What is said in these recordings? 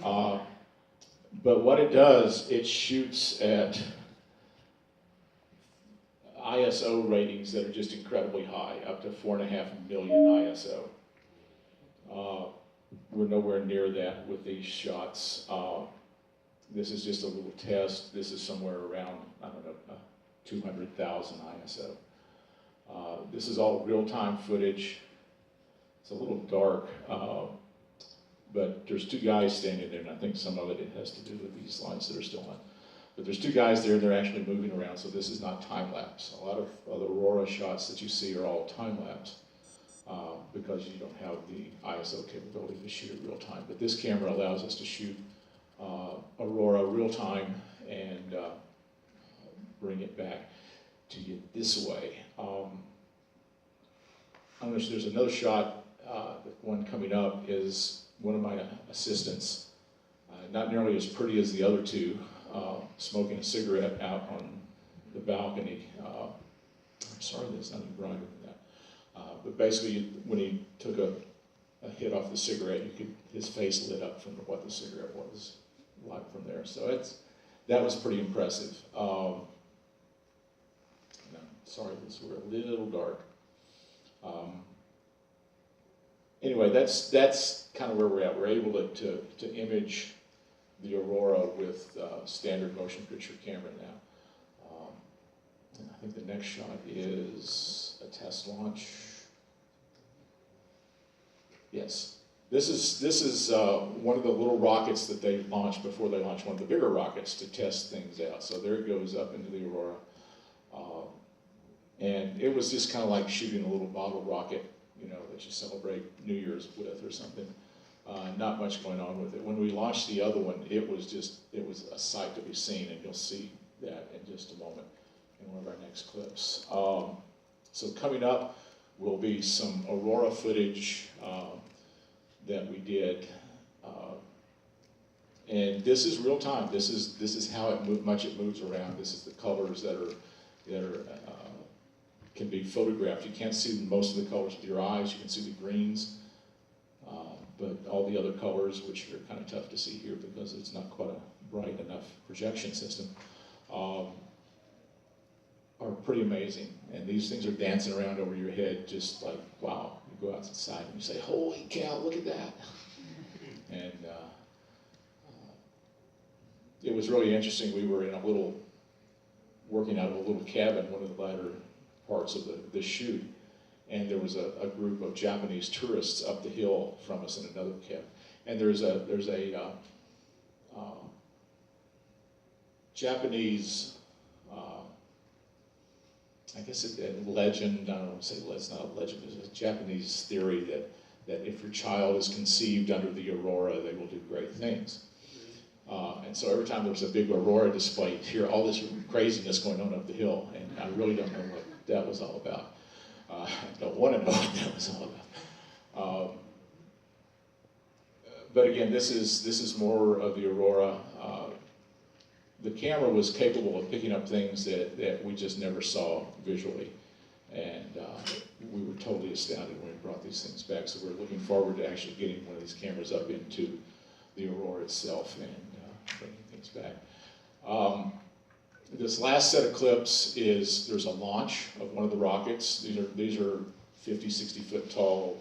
But what it does, it shoots at ISO ratings that are just incredibly high, up to 4.5 million ISO. We're nowhere near that with these shots. This is just a little test. This is somewhere around, I don't know, 200,000 ISO. This is all real-time footage. It's a little dark, but there's two guys standing there, and I think some of it has to do with these lines that are still on. But there's two guys there, and they're actually moving around, so this is not time-lapse. A lot of the aurora shots that you see are all time-lapse because you don't have the ISO capability to shoot it real-time. But this camera allows us to shoot aurora real-time and bring it back to you this way. There's another shot, the one coming up is one of my assistants, not nearly as pretty as the other two, smoking a cigarette out on the balcony. I'm sorry, there's nothing brighter than that. But basically, when he took a hit off the cigarette, his face lit up from what the cigarette was like from there. So that was pretty impressive. Sorry, these were a little dark. Anyway, that's kind of where we're at. We're able to image the aurora with standard motion picture camera now. And I think the next shot is a test launch. Yes, this is one of the little rockets that they launched before they launched one of the bigger rockets to test things out. So there it goes up into the aurora. And it was just kind of like shooting a little bottle rocket, that you celebrate New Year's with or something. Not much going on with it. When we launched the other one, it was a sight to be seen, and you'll see that in just a moment in one of our next clips. So coming up will be some aurora footage that we did. And this is real time. This is how much it moves around. This is the colors that are can be photographed. You can't see most of the colors with your eyes. You can see the greens, but all the other colors, which are kind of tough to see here because it's not quite a bright enough projection system, are pretty amazing. And these things are dancing around over your head, just like, wow. You go outside and you say, holy cow, look at that. And it was really interesting. We were working out of a little cabin, one of the latter parts of the shoot, and there was a group of Japanese tourists up the hill from us in another cabin. And there's a Japanese, I guess a legend, I don't want to say it's not a legend, it's a Japanese theory that if your child is conceived under the aurora, they will do great things. And so every time there's a big aurora display, you hear all this craziness going on up the hill, and I really don't know what that was all about. I don't want to know what that was all about. But again, this is more of the aurora. The camera was capable of picking up things that we just never saw visually, and we were totally astounded when we brought these things back. So we're looking forward to actually getting one of these cameras up into the aurora itself and bringing things back. This last set of clips there's a launch of one of the rockets. These are 50, 60 foot tall.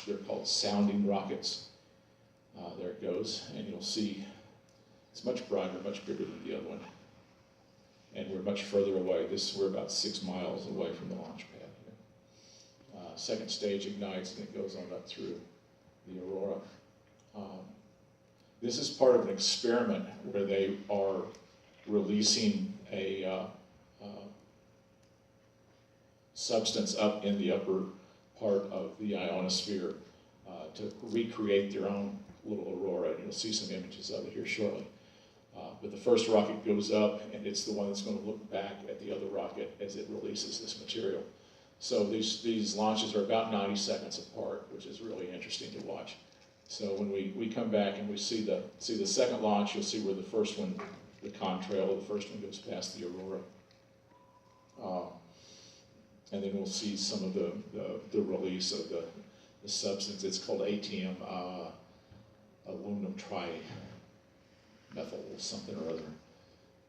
They're called sounding rockets. There it goes, and you'll see it's much brighter, much bigger than the other one. And we're much further away. We're about 6 miles away from the launch pad here. Second stage ignites, and it goes on up through the aurora. This is part of an experiment where they are releasing a substance up in the upper part of the ionosphere to recreate their own little aurora. And you'll see some images of it here shortly. But the first rocket goes up, and it's the one that's going to look back at the other rocket as it releases this material. So these launches are about 90 seconds apart, which is really interesting to watch. So when we come back and we see the second launch, you'll see where the first one, the contrail, the first one goes past the aurora. And then we'll see some of the release of the substance. It's called ATM, aluminum methyl something or other.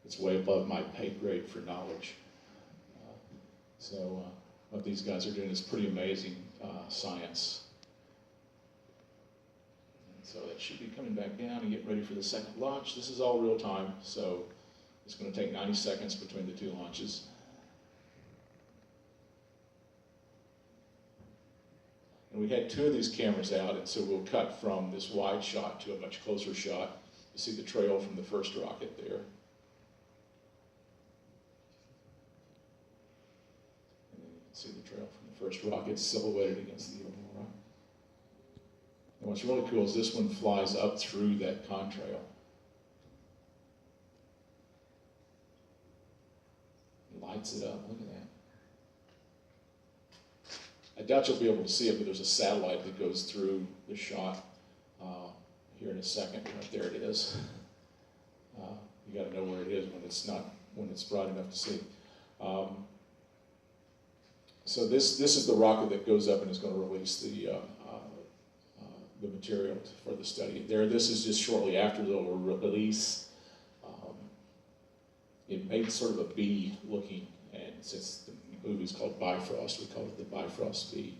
It's way above my pay grade for knowledge. So what these guys are doing is pretty amazing science. And so that should be coming back down and getting ready for the second launch. This is all real time, so it's going to take 90 seconds between the two launches. And we had two of these cameras out, and so we'll cut from this wide shot to a much closer shot. You see the trail from the first rocket there. And then you can see the trail from the first rocket silhouetted against the aurora. And what's really cool is this one flies up through that contrail. It lights it up, look at that. I doubt you'll be able to see it, but there's a satellite that goes through the shot here in a second. Right there it is. You got to know where it is when it's bright enough to see. So this is the rocket that goes up and is going to release the material for the study. This is just shortly after the release. It made sort of a bee looking, and since the movie's called Bifrost, we call it the Bifrost bee.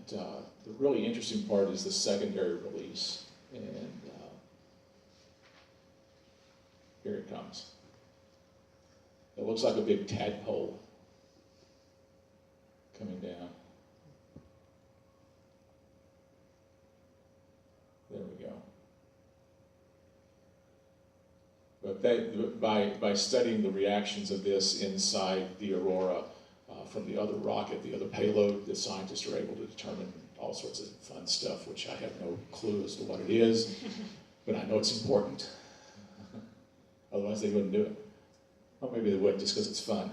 The really interesting part is the secondary release, and here it comes. It looks like a big tadpole coming down. There we go. But by studying the reactions of this inside the aurora from the other rocket, the other payload, the scientists are able to determine all sorts of fun stuff, which I have no clue as to what it is, but I know it's important. Otherwise they wouldn't do it. Well, maybe they would just because it's fun.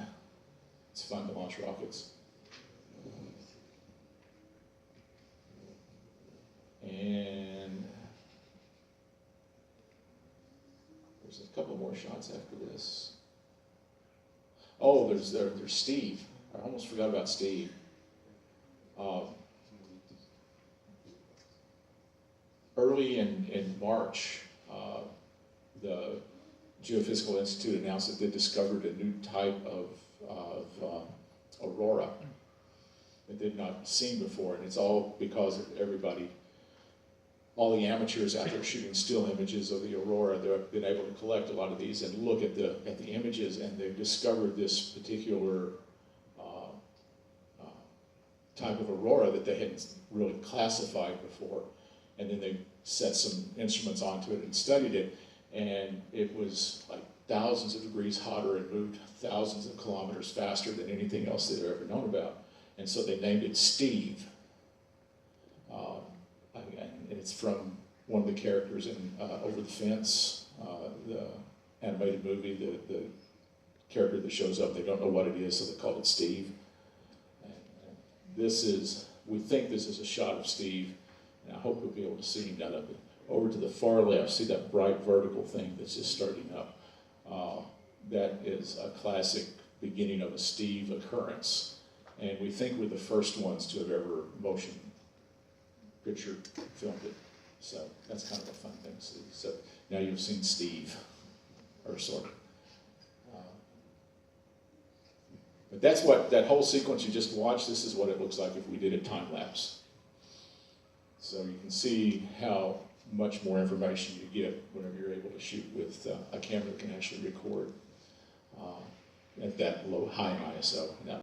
It's fun to launch rockets. And there's a couple more shots after this. Oh, there's Steve. I almost forgot about Steve. Early in March, the Geophysical Institute announced that they discovered a new type of aurora that they'd not seen before, and it's all because of all the amateurs out there shooting still images of the aurora. They've been able to collect a lot of these and look at the images, and they've discovered this particular type of aurora that they hadn't really classified before. And then they set some instruments onto it and studied it, and it was like thousands of degrees hotter and moved thousands of kilometers faster than anything else they'd ever known about. And so they named it Steve. And it's from one of the characters in Over the Fence, the animated movie. The character that shows up, they don't know what it is, so they called it Steve. And we think this is a shot of Steve, and I hope you'll be able to see him down up. Over to the far left, see that bright vertical thing that's just starting up? That is a classic beginning of a Steve occurrence. And we think we're the first ones to have ever motion picture filmed it. So that's kind of a fun thing to see. So now you've seen Steve, or sort of. But that's what, that whole sequence you just watched, this is what it looks like if we did a time lapse. So you can see how much more information you get whenever you're able to shoot with a camera that can actually record at that high ISO. Now,